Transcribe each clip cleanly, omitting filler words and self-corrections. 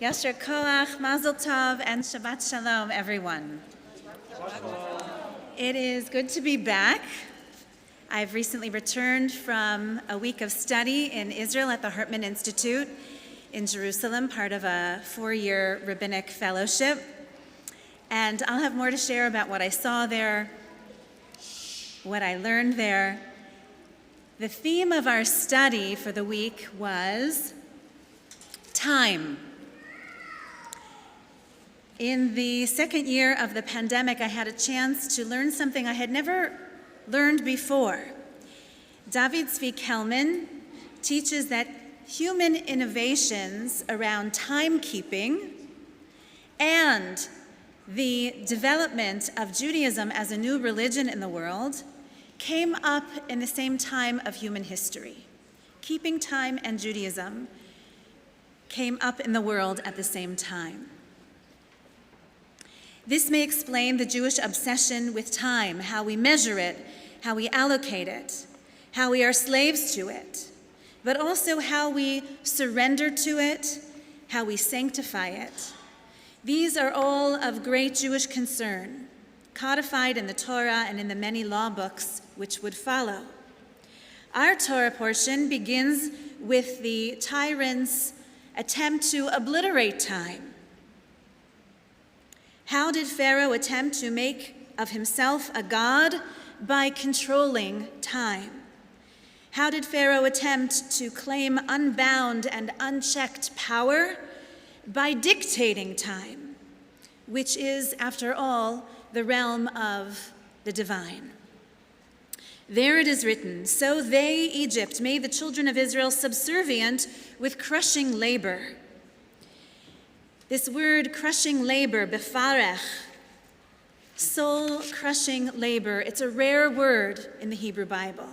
Yasher Koach, Mazel Tov, and Shabbat Shalom, everyone. It is good to be back. I've recently returned from a week of study in Israel at the Hartman Institute in Jerusalem, part of a 4-year rabbinic fellowship. And I'll have more to share about what I saw there, what I learned there. The theme of our study for the week was time. In the second year of the pandemic, I had a chance to learn something I had never learned before. David Zvi Kelman teaches that human innovations around timekeeping and the development of Judaism as a new religion in the world came up in the same time of human history. Keeping time and Judaism came up in the world at the same time. This may explain the Jewish obsession with time, how we measure it, how we allocate it, how we are slaves to it, but also how we surrender to it, how we sanctify it. These are all of great Jewish concern, codified in the Torah and in the many law books which would follow. Our Torah portion begins with the tyrant's attempt to obliterate time. How did Pharaoh attempt to make of himself a god? By controlling time. How did Pharaoh attempt to claim unbound and unchecked power? By dictating time, which is, after all, the realm of the divine. There it is written, "So they, Egypt, made the children of Israel subservient with crushing labor." This word, crushing labor, befarech, soul-crushing labor, it's a rare word in the Hebrew Bible.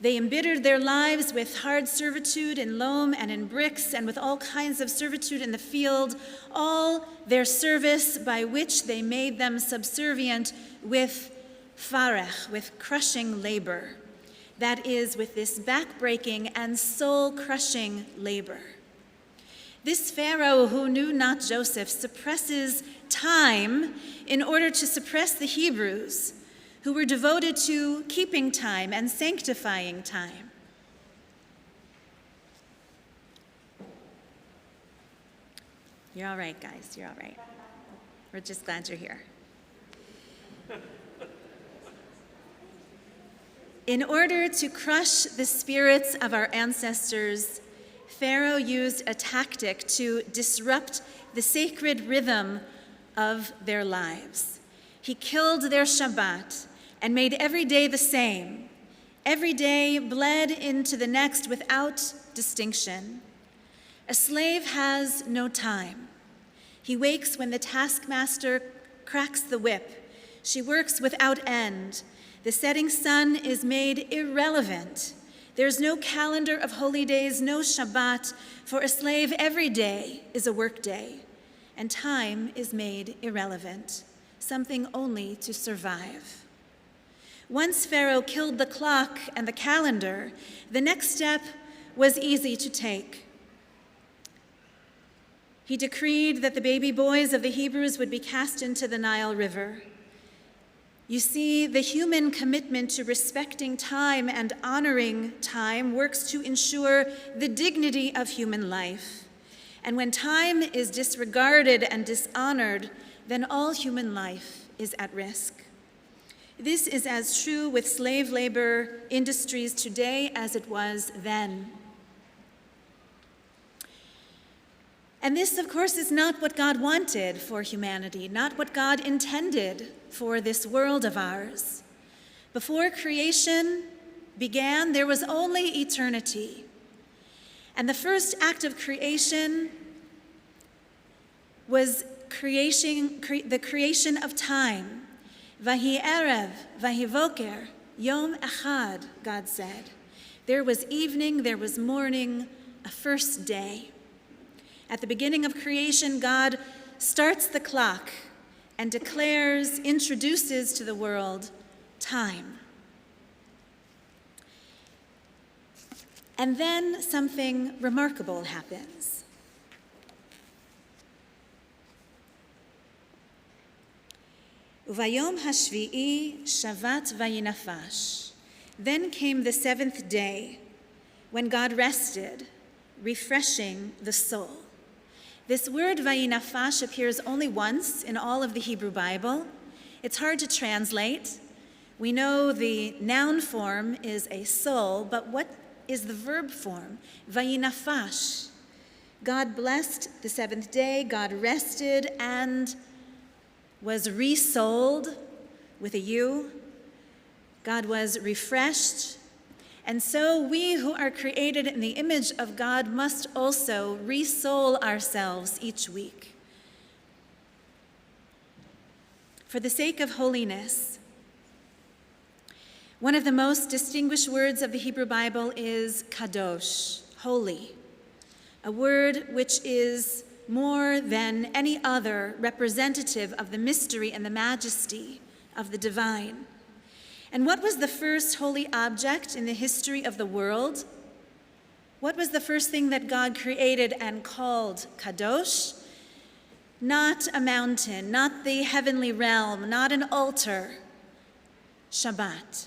They embittered their lives with hard servitude in loam and in bricks and with all kinds of servitude in the field, all their service by which they made them subservient with farech, with crushing labor. That is, with this back-breaking and soul-crushing labor. This Pharaoh who knew not Joseph suppresses time in order to suppress the Hebrews who were devoted to keeping time and sanctifying time. You're all right, guys, you're all right. We're just glad you're here. In order to crush the spirits of our ancestors, Pharaoh used a tactic to disrupt the sacred rhythm of their lives. He killed their Shabbat and made every day the same. Every day bled into the next without distinction. A slave has no time. He wakes when the taskmaster cracks the whip. She works without end. The setting sun is made irrelevant. There's no calendar of holy days, no Shabbat. For a slave, every day is a work day, and time is made irrelevant, something only to survive. Once Pharaoh killed the clock and the calendar, the next step was easy to take. He decreed that the baby boys of the Hebrews would be cast into the Nile River. You see, the human commitment to respecting time and honoring time works to ensure the dignity of human life. And when time is disregarded and dishonored, then all human life is at risk. This is as true with slave labor industries today as it was then. And this, of course, is not what God wanted for humanity, not what God intended for this world of ours. Before creation began, there was only eternity. And the first act of creation was the creation of time. Vahi erev, vahi voker, yom echad, God said. There was evening, there was morning, a first day. At the beginning of creation, God starts the clock and declares, introduces to the world time. And then something remarkable happens. Uvayom hashvi'i Shabbat vayinafash. Then came the seventh day, when God rested, refreshing the soul. This word vayinafash appears only once in all of the Hebrew Bible. It's hard to translate. We know the noun form is a soul, but what is the verb form? Vayinafash. God blessed the seventh day, God rested and was resouled with a U. God was refreshed. And so we who are created in the image of God must also resoul ourselves each week. For the sake of holiness, one of the most distinguished words of the Hebrew Bible is kadosh, holy, a word which is more than any other representative of the mystery and the majesty of the divine. And what was the first holy object in the history of the world? What was the first thing that God created and called kadosh? Not a mountain, not the heavenly realm, not an altar. Shabbat.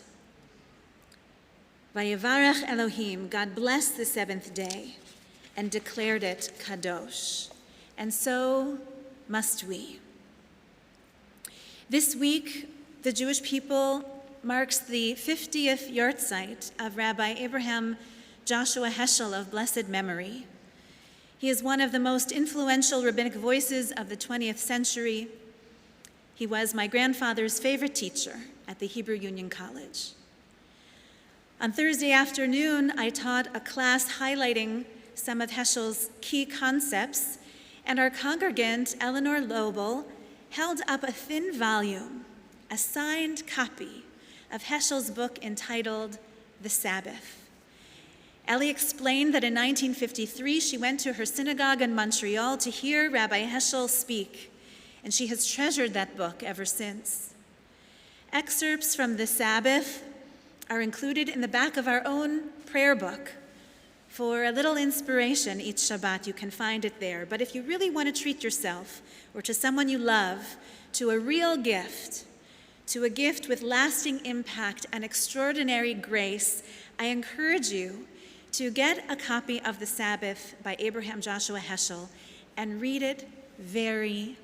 Vayevarach Elohim, God blessed the seventh day and declared it kadosh. And so must we. This week, the Jewish people marks the 50th yahrzeit of Rabbi Abraham Joshua Heschel of blessed memory. He is one of the most influential rabbinic voices of the 20th century. He was my grandfather's favorite teacher at the Hebrew Union College. On Thursday afternoon, I taught a class highlighting some of Heschel's key concepts, and our congregant, Eleanor Lobel, held up a thin volume, a signed copy of Heschel's book entitled The Sabbath. Ellie explained that in 1953, she went to her synagogue in Montreal to hear Rabbi Heschel speak, and she has treasured that book ever since. Excerpts from The Sabbath are included in the back of our own prayer book. For a little inspiration each Shabbat, you can find it there. But if you really want to treat yourself or to someone you love to a real gift, to a gift with lasting impact and extraordinary grace, I encourage you to get a copy of The Sabbath by Abraham Joshua Heschel and read it very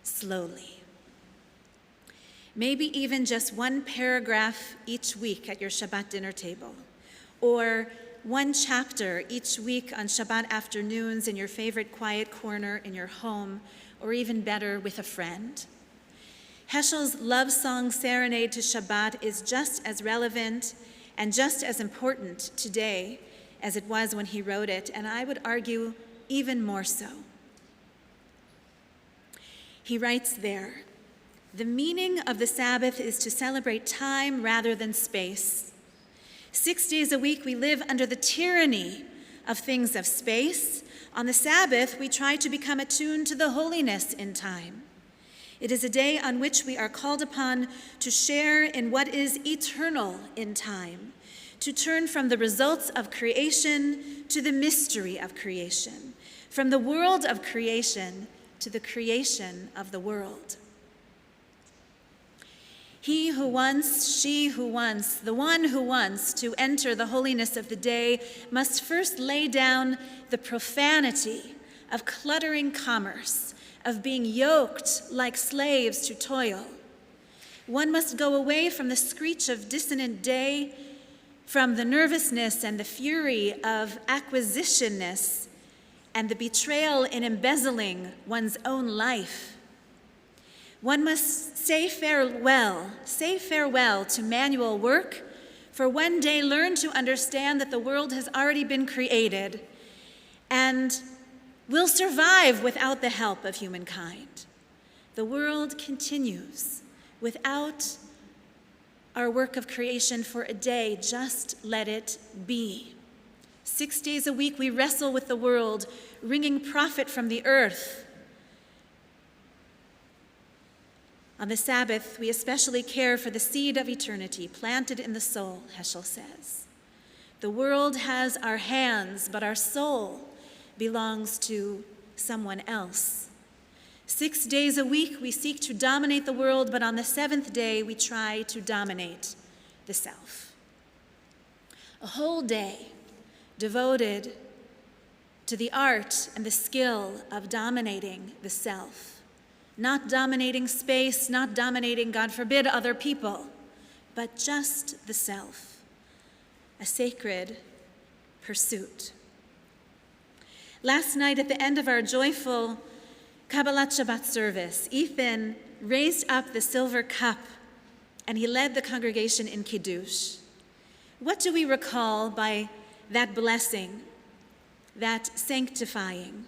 slowly. Maybe even just one paragraph each week at your Shabbat dinner table, or one chapter each week on Shabbat afternoons in your favorite quiet corner in your home, or even better, with a friend. Heschel's love song Serenade to Shabbat is just as relevant and just as important today as it was when he wrote it, and I would argue even more so. He writes there, "The meaning of the Sabbath is to celebrate time rather than space. 6 days a week we live under the tyranny of things of space. On the Sabbath we try to become attuned to the holiness in time. It is a day on which we are called upon to share in what is eternal in time, to turn from the results of creation to the mystery of creation, from the world of creation to the creation of the world. He who wants, she who wants, the one who wants to enter the holiness of the day must first lay down the profanity of cluttering commerce, of being yoked like slaves to toil. One must go away from the screech of dissonant day, from the nervousness and the fury of acquisitionness, and the betrayal in embezzling one's own life. One must say farewell to manual work, for one day learn to understand that the world has already been created and will survive without the help of humankind. The world continues without our work of creation for a day. Just let it be. 6 days a week we wrestle with the world, wringing profit from the earth. On the Sabbath, we especially care for the seed of eternity planted in the soul, Heschel says. The world has our hands, but our soul belongs to someone else. 6 days a week we seek to dominate the world, but on the seventh day we try to dominate the self. A whole day devoted to the art and the skill of dominating the self. Not dominating space, not dominating, God forbid, other people, but just the self. A sacred pursuit. Last night at the end of our joyful Kabbalat Shabbat service, Ethan raised up the silver cup and he led the congregation in Kiddush. What do we recall by that blessing, that sanctifying?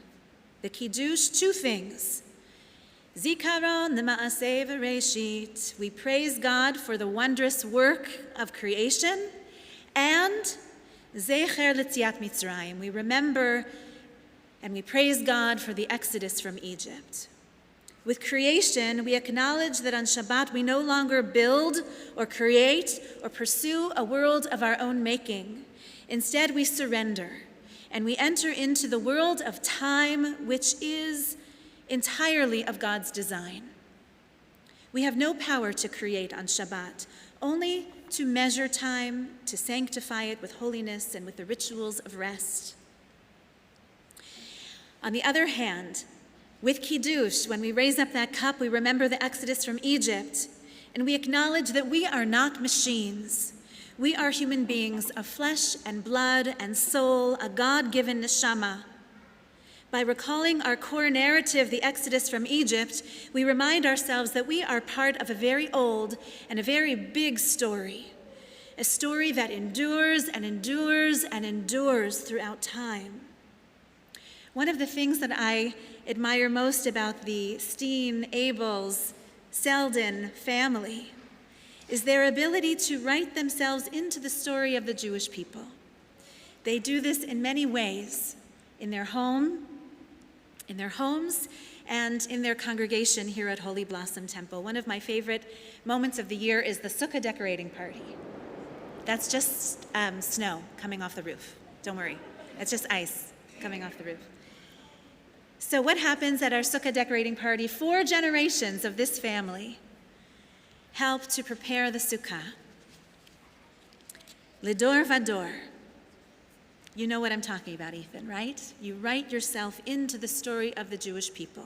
The Kiddush, two things. Zikaron l'ma'aseh v'reshit. We praise God for the wondrous work of creation, and Zecher l'tziat Mitzrayim. We remember and we praise God for the exodus from Egypt. With creation, we acknowledge that on Shabbat we no longer build or create or pursue a world of our own making. Instead, we surrender and we enter into the world of time, which is entirely of God's design. We have no power to create on Shabbat, only to measure time, to sanctify it with holiness and with the rituals of rest. On the other hand, with Kiddush, when we raise up that cup, we remember the exodus from Egypt, and we acknowledge that we are not machines. We are human beings of flesh and blood and soul, a God-given neshama. By recalling our core narrative, the exodus from Egypt, we remind ourselves that we are part of a very old and a very big story, a story that endures and endures and endures throughout time. One of the things that I admire most about the Steen, Abels, Selden family is their ability to write themselves into the story of the Jewish people. They do this in many ways, in their homes, and in their congregation here at Holy Blossom Temple. One of my favorite moments of the year is the sukkah decorating party. That's just snow coming off the roof. Don't worry. It's just ice coming off the roof. So what happens at our sukkah decorating party? 4 generations of this family help to prepare the sukkah. Lidor vador. You know what I'm talking about, Ethan, right? You write yourself into the story of the Jewish people.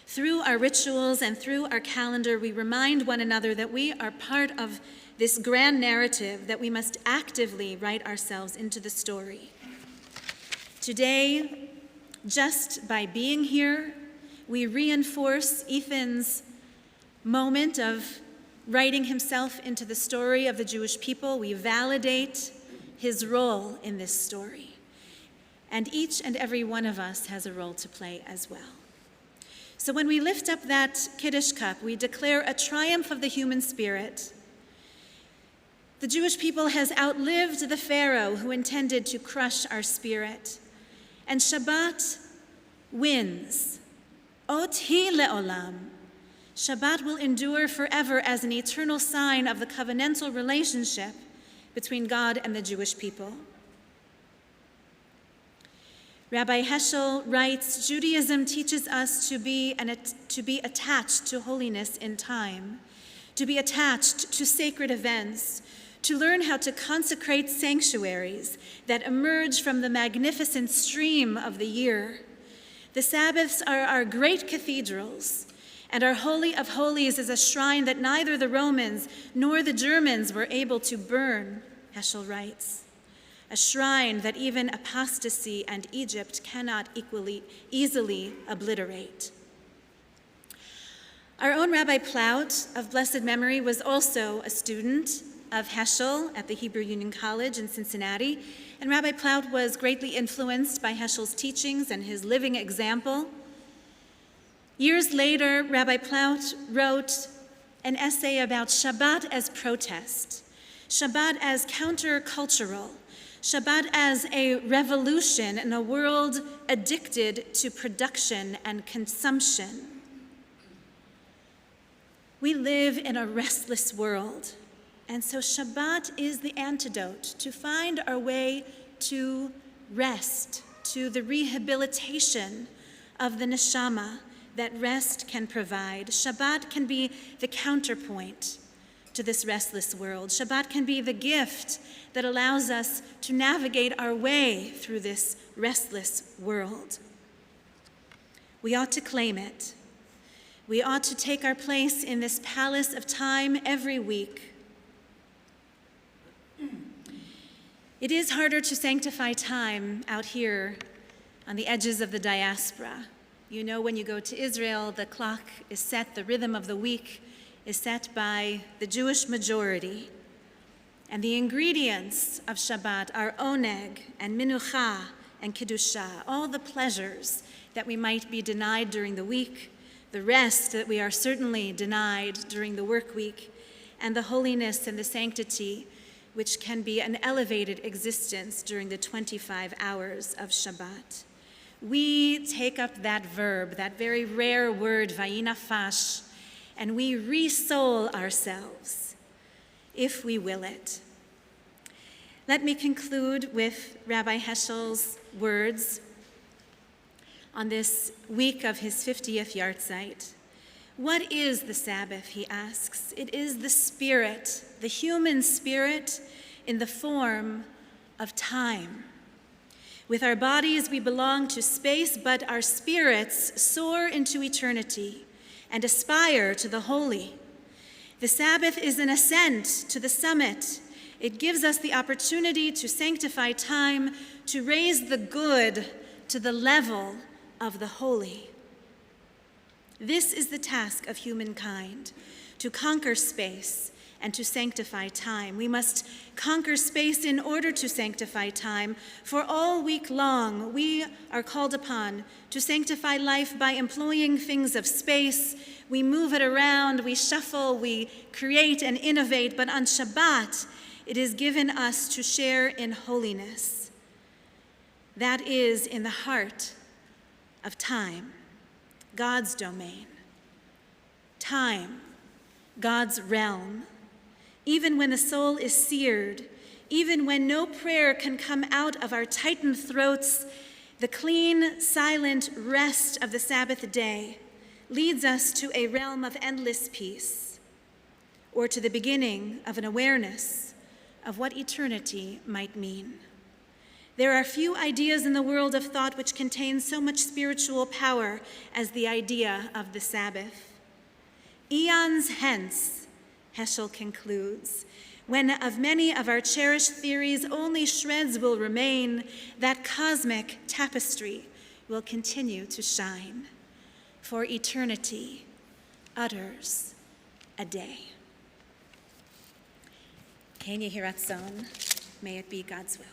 Through our rituals and through our calendar, we remind one another that we are part of this grand narrative, that we must actively write ourselves into the story. Today, just by being here, we reinforce Ethan's moment of writing himself into the story of the Jewish people. We validate his role in this story. And each and every one of us has a role to play as well. So when we lift up that Kiddush cup, we declare a triumph of the human spirit. The Jewish people has outlived the Pharaoh who intended to crush our spirit. And Shabbat wins. Ot hi le'olam. Shabbat will endure forever as an eternal sign of the covenantal relationship between God and the Jewish people. Rabbi Heschel writes, Judaism teaches us to be attached to holiness in time, to be attached to sacred events, to learn how to consecrate sanctuaries that emerge from the magnificent stream of the year. The Sabbaths are our great cathedrals, and our Holy of Holies is a shrine that neither the Romans nor the Germans were able to burn, Heschel writes. A shrine that even apostasy and Egypt cannot easily obliterate. Our own Rabbi Plaut of blessed memory was also a student of Heschel at the Hebrew Union College in Cincinnati, and Rabbi Plaut was greatly influenced by Heschel's teachings and his living example. Years later, Rabbi Plaut wrote an essay about Shabbat as protest, Shabbat as countercultural, Shabbat as a revolution in a world addicted to production and consumption. We live in a restless world, and so Shabbat is the antidote to find our way to rest, to the rehabilitation of the neshama that rest can provide. Shabbat can be the counterpoint to this restless world. Shabbat can be the gift that allows us to navigate our way through this restless world. We ought to claim it. We ought to take our place in this palace of time every week. It is harder to sanctify time out here on the edges of the diaspora. You know, when you go to Israel, the clock is set, the rhythm of the week is set by the Jewish majority. And the ingredients of Shabbat are oneg and minucha and kedusha, all the pleasures that we might be denied during the week, the rest that we are certainly denied during the work week, and the holiness and the sanctity which can be an elevated existence during the 25 hours of Shabbat. We take up that verb, that very rare word, vayinafash, and we re-soul ourselves, if we will it. Let me conclude with Rabbi Heschel's words on this week of his 50th yahrzeit. What is the Sabbath, he asks? It is the spirit, the human spirit in the form of time. With our bodies, we belong to space, but our spirits soar into eternity and aspire to the holy. The Sabbath is an ascent to the summit. It gives us the opportunity to sanctify time, to raise the good to the level of the holy. This is the task of humankind, to conquer space and to sanctify time. We must conquer space in order to sanctify time. For all week long, we are called upon to sanctify life by employing things of space. We move it around, we shuffle, we create and innovate, but on Shabbat, it is given us to share in holiness. That is in the heart of time, God's domain. Time, God's realm. Even when the soul is seared, even when no prayer can come out of our tightened throats, the clean, silent rest of the Sabbath day leads us to a realm of endless peace, or to the beginning of an awareness of what eternity might mean. There are few ideas in the world of thought which contain so much spiritual power as the idea of the Sabbath. Eons hence, Heschel concludes, when of many of our cherished theories only shreds will remain, that cosmic tapestry will continue to shine, for eternity utters a day. Ken Yehi Ratzon, may it be God's will.